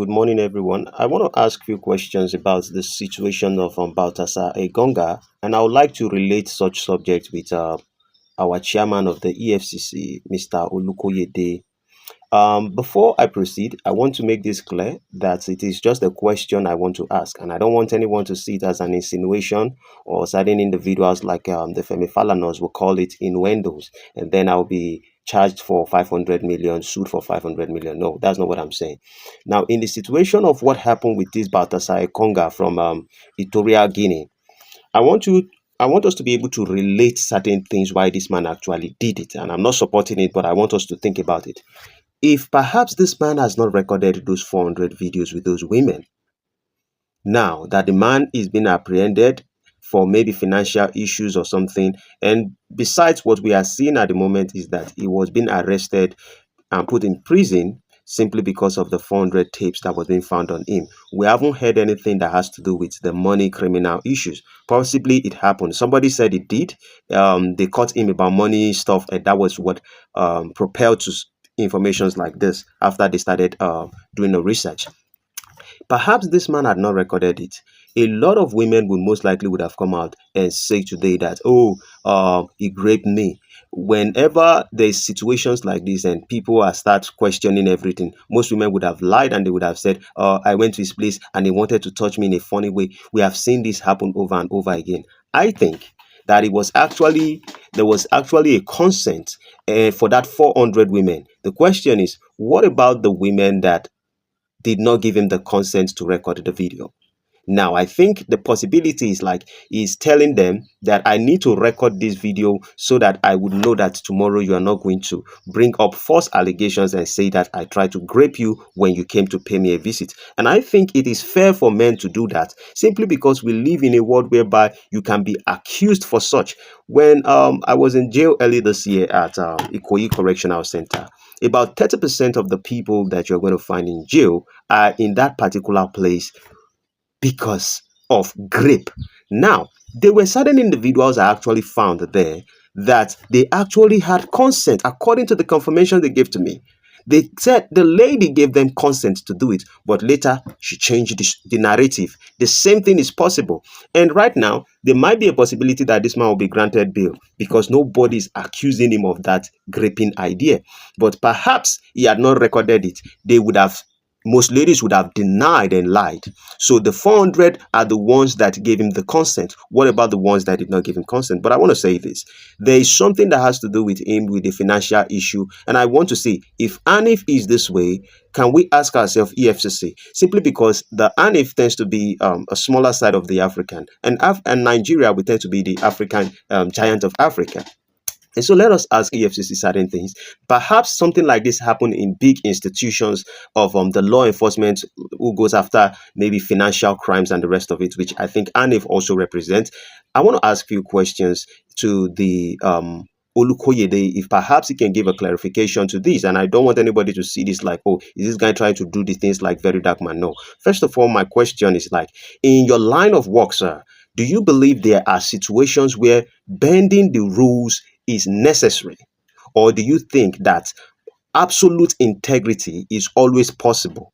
good morning, everyone. I want to ask a few questions about the situation of Baltasar Engonga, and I would like to relate such subject with our chairman of the EFCC, Mr. Olukoyede. Before I proceed, I want to make this clear that it is just a question I want to ask, and I don't want anyone to see it as an insinuation or certain individuals like the Femi Falanas will call it innuendos, and then I'll be charged for 500 million, sued for 500 million. No, that's not what I'm saying. Now, in the situation of what happened with this Baltasar Engonga from Equatorial Guinea, I want you. I want us to be able to relate certain things why this man actually did it, and I'm not supporting it, but I want us to think about it. If perhaps this man has not recorded those 400 videos with those women, now that the man is being apprehended for maybe financial issues or something, and besides what we are seeing at the moment is that he was being arrested and put in prison simply because of the 400 tapes that was being found on him. We haven't heard anything that has to do with the money criminal issues. Possibly it happened. Somebody said it did. They caught him about money stuff, and that was what propelled to informations like this after they started doing the research. Perhaps this man had not recorded it. A lot of women would most likely would have come out and say today that, oh, he raped me. Whenever there's situations like this and people are start questioning everything, most women would have lied and they would have said, I went to his place and he wanted to touch me in a funny way. We have seen this happen over and over again. I think that there was actually a consent for that 400 women. The question is, what about the women that did not give him the consent to record the video? Now, I think the possibility is like he's telling them that I need to record this video so that I would know that tomorrow you are not going to bring up false allegations and say that I tried to grape you when you came to pay me a visit. And I think it is fair for men to do that simply because we live in a world whereby you can be accused for such. When I was in jail early this year at Ikoyi Correctional Center, about 30% of the people that you're going to find in jail are in that particular place because of grape. Now, there were certain individuals I actually found there that they actually had consent according to the confirmation they gave to me. They said the lady gave them consent to do it, but later she changed the narrative. The same thing is possible. And right now, there might be a possibility that this man will be granted bail because nobody is accusing him of that graping idea. But perhaps he had not recorded it. Most ladies would have denied and lied. So the 400 are the ones that gave him the consent. What about the ones that did not give him consent? But I want to say this. There is something that has to do with him with the financial issue. And I want to say, if ANIF is this way, can we ask ourselves EFCC? Simply because the ANIF tends to be a smaller side of the African. And Nigeria, we tend to be the African giant of Africa. And so let us ask EFCC certain things. Perhaps something like this happened in big institutions of the law enforcement who goes after maybe financial crimes and the rest of it, which I think ANIF also represents. I want to ask you questions to the Olukoyede, if perhaps he can give a clarification to this. And I don't want anybody to see this like, oh, is this guy trying to do the things like very dark man? No. First of all, my question is like, in your line of work, sir, do you believe there are situations where bending the rules is necessary? Or do you think that absolute integrity is always possible?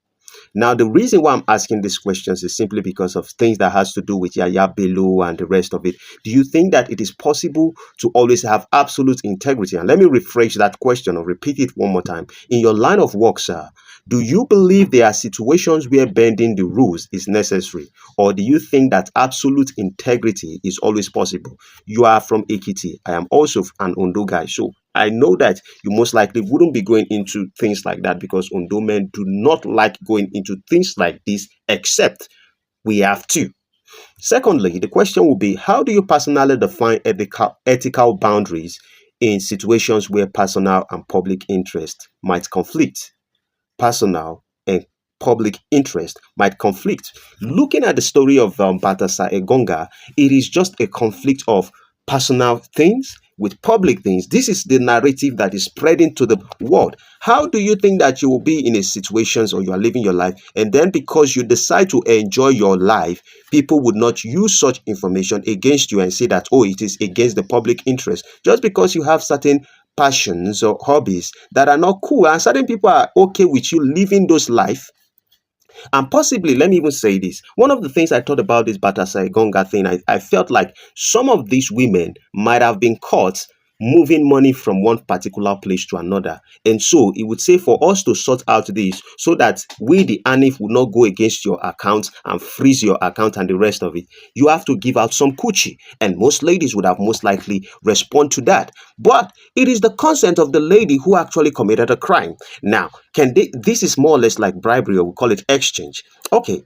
Now, the reason why I'm asking these questions is simply because of things that has to do with Yaya Bello and the rest of it. Do you think that it is possible to always have absolute integrity? And let me rephrase that question or repeat it one more time. In your line of work, sir, do you believe there are situations where bending the rules is necessary? Or do you think that absolute integrity is always possible? You are from Ekiti. I am also an Ondo guy. So I know that you most likely wouldn't be going into things like that because Ondo men do not like going into things like this, except we have to. Secondly, the question will be, how do you personally define ethical boundaries in situations where personal and public interest might conflict? Personal and public interest might conflict. Looking at the story of Baltasar Engonga, it is just a conflict of personal things with public things. This is the narrative that is spreading to the world. How do you think that you will be in a situation or you are living your life, and then because you decide to enjoy your life, people would not use such information against you and say that, oh, it is against the public interest, just because you have certain passions or hobbies that are not cool, and certain people are okay with you living those life And possibly, let me even say this. One of the things I thought about this Baltasar Engonga thing, I felt like some of these women might have been caught moving money from one particular place to another. And so it would say for us to sort out this so that we, the ANIF, will not go against your account and freeze your account and the rest of it. You have to give out some coochie. And most ladies would have most likely respond to that. But it is the consent of the lady who actually committed a crime. Now, can they, this is more or less like bribery, or we call it exchange. Okay,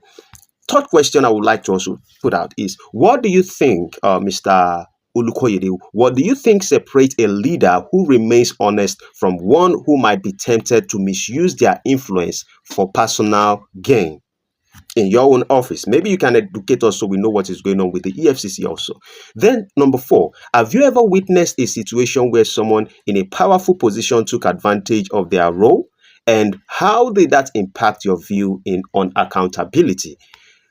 third question I would like to also put out is, what do you think, Mr. Ulukoyede, what do you think separates a leader who remains honest from one who might be tempted to misuse their influence for personal gain in your own office? Maybe you can educate us so we know what is going on with the EFCC also. Then, number four, have you ever witnessed a situation where someone in a powerful position took advantage of their role? And how did that impact your view on accountability?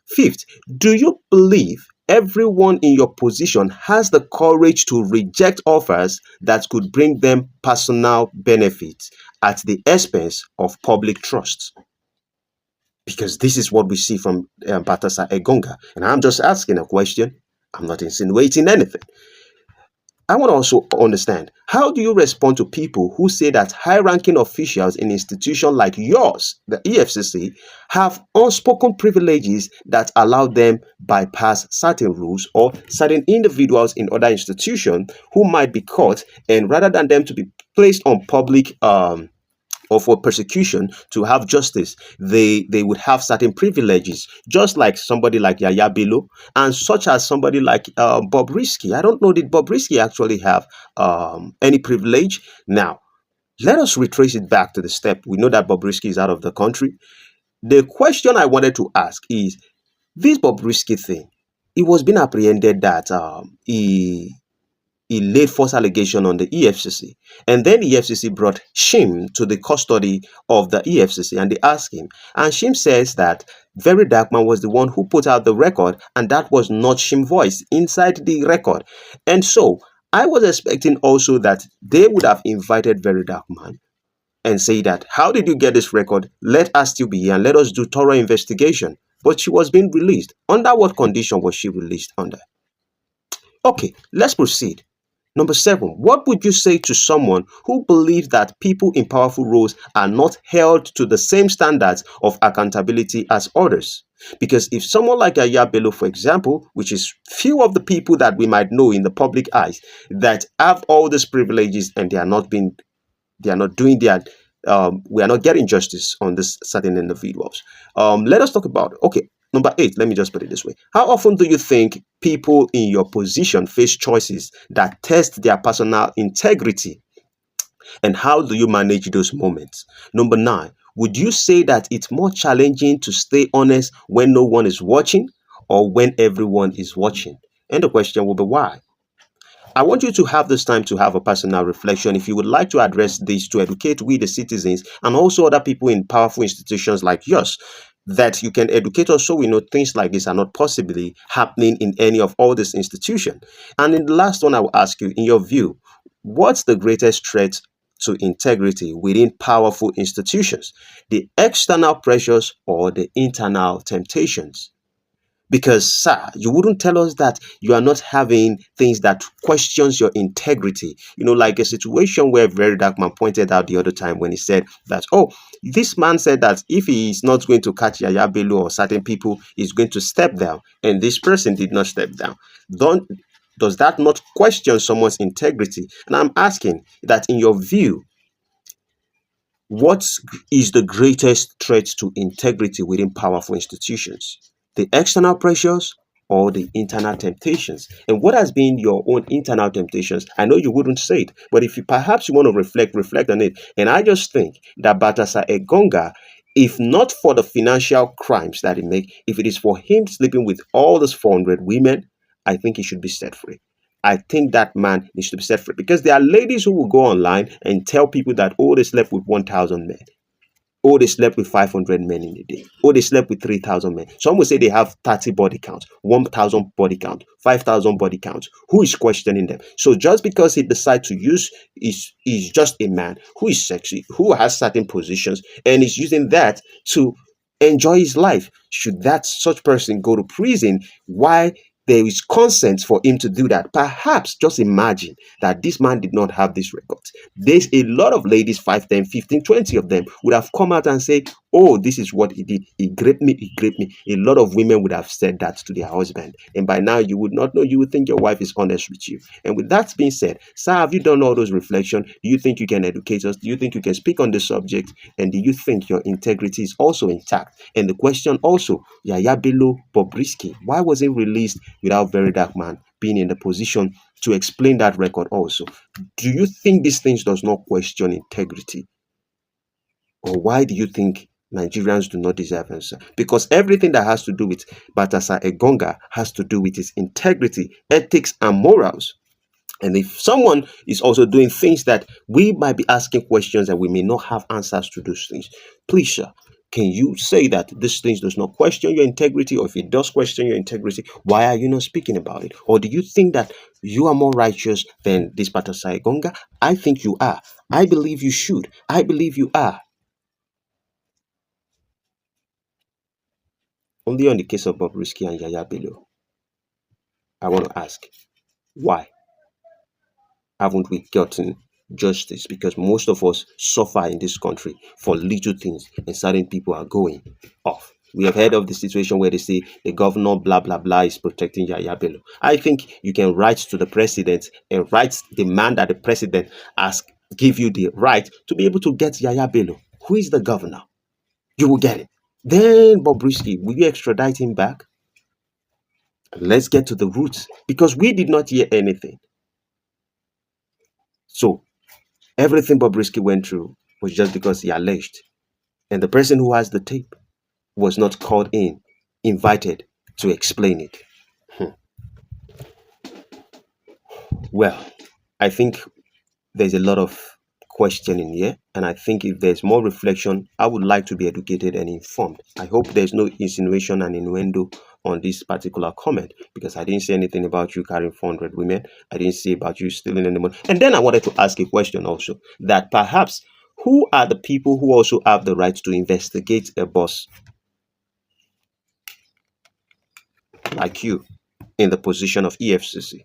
Fifth, do you believe everyone in your position has the courage to reject offers that could bring them personal benefits at the expense of public trust? Because this is what we see from Baltasar Engonga. And I'm just asking a question. I'm not insinuating anything. I want to also understand, how do you respond to people who say that high-ranking officials in institutions like yours, the EFCC, have unspoken privileges that allow them bypass certain rules or certain individuals in other institutions who might be caught, and rather than them to be placed on public or for persecution to have justice, they would have certain privileges, just like somebody like Yaya Bello, and such as somebody like Bob Risky. I don't know, did Bob Risky actually have any privilege? Now, let us retrace it back to the step. We know that Bob Risky is out of the country. The question I wanted to ask is, this Bob Risky thing, it was being apprehended that he laid false allegation on the EFCC. And then the EFCC brought Shim to the custody of the EFCC and they asked him. And Shim says that Very Darkman was the one who put out the record, and that was not Shim voice inside the record. And so I was expecting also that they would have invited Very Darkman and say that, how did you get this record? Let us still be here and let us do thorough investigation. But she was being released. Under what condition was she released under? Okay, let's proceed. Number seven, what would you say to someone who believes that people in powerful roles are not held to the same standards of accountability as others? Because if someone like Yaya Bello, for example, which is few of the people that we might know in the public eyes that have all these privileges and they are not doing their we are not getting justice on this certain individuals. Let us talk about, okay, number eight, let me just put it this way. How often do you think people in your position face choices that test their personal integrity? And how do you manage those moments? Number nine, would you say that it's more challenging to stay honest when no one is watching or when everyone is watching? And the question will be why? I want you to have this time to have a personal reflection. If you would like to address this to educate we, the citizens, and also other people in powerful institutions like yours, that you can educate us so we know things like this are not possibly happening in any of all these institutions. And in the last one, I will ask you, in your view, what's the greatest threat to integrity within powerful institutions? The external pressures or the internal temptations? Because, sir, you wouldn't tell us that you are not having things that questions your integrity. You know, like a situation where Very Darkman pointed out the other time when he said that, oh, this man said that if he is not going to catch Yaya Bello or certain people, he's going to step down. And this person did not step down. Does that not question someone's integrity? And I'm asking that, in your view, what is the greatest threat to integrity within powerful institutions? The external pressures or the internal temptations? And what has been your own internal temptations? I know you wouldn't say it, but if you perhaps you want to reflect on it. And I just think that Baltasar Engonga, if not for the financial crimes that he make, if it is for him sleeping with all those 400 women, I think he should be set free. I think that man needs to be set free, because there are ladies who will go online and tell people that, oh, they slept with 1,000 men. Oh, they slept with 500 men in a day. Oh, they slept with 3,000 men. Some will say they have 30 body counts, 1,000 body count, 5,000 body counts. Who is questioning them? So just because he decides to use, is just a man who is sexy, who has certain positions, and is using that to enjoy his life. Should that such person go to prison? Why there is consent for him to do that? Perhaps just imagine that this man did not have this record. There's a lot of ladies, 5, 10, 15, 20 of them would have come out and said, oh, this is what he did. He raped me, he raped me. A lot of women would have said that to their husband. And by now you would not know, you would think your wife is honest with you. And with that being said, sir, have you done all those reflections? Do you think you can educate us? Do you think you can speak on the subject? And do you think your integrity is also intact? And the question also, Yaya Bello Bobrisky, why was he released without Very Dark Man being in the position to explain that record also? Do you think these things does not question integrity? Or why do you think Nigerians do not deserve answer? Because everything that has to do with Baltasar Engonga has to do with his integrity, ethics, and morals. And if someone is also doing things that we might be asking questions and we may not have answers to those things, please, sir, can you say that this thing does not question your integrity? Or if it does question your integrity, why are you not speaking about it? Or do you think that you are more righteous than this Baltasar Engonga? I think you are. I believe you should. I believe you are. Only on the case of Bobrisky and Yaya Bello, I want to ask, why haven't we gotten justice? Because most of us suffer in this country for little things, and certain people are going off. We have heard of the situation where they say the governor blah blah blah is protecting Yaya Bello. I think you can write to the president and demand that the president give you the right to be able to get Yaya Bello. Who is the governor? You will get it. Then Bobrisky, will you extradite him back? Let's get to the roots, because we did not hear anything. So everything Bobrisky went through was just because he alleged. And the person who has the tape was not called in, invited to explain it. Well, I think there's a lot of questioning here, and I think if there's more reflection, I would like to be educated and informed. I hope there's no insinuation and innuendo on this particular comment, because I didn't say anything about you carrying 400 women. I didn't say about you stealing any money. And then I wanted to ask a question also, that perhaps who are the people who also have the right to investigate a boss like you in the position of EFCC?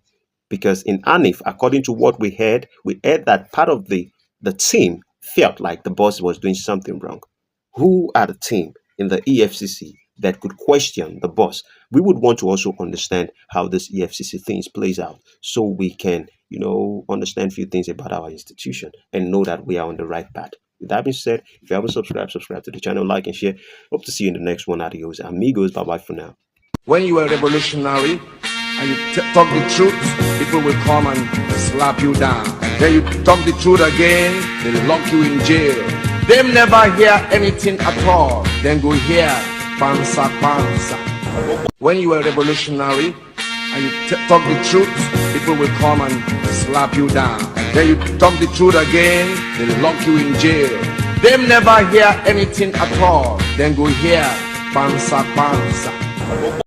Because in ANIF, according to what we heard that part of the team felt like the boss was doing something wrong. Who are the team in the EFCC that could question the boss? We would want to also understand how this EFCC things plays out, so we can, understand a few things about our institution and know that we are on the right path. With that being said, if you haven't subscribed to the channel, like and share. Hope to see you in the next one. Adios, amigos. Bye-bye for now. When you are revolutionary and you talk the truth, people will come and slap you down. Then you talk the truth again, they lock you in jail. They never hear anything at all. Then go hear pansa pansa. When you are revolutionary and you talk the truth, people will come and slap you down. Then you talk the truth again, they lock you in jail. They never hear anything at all. Then go hear pansa pansa.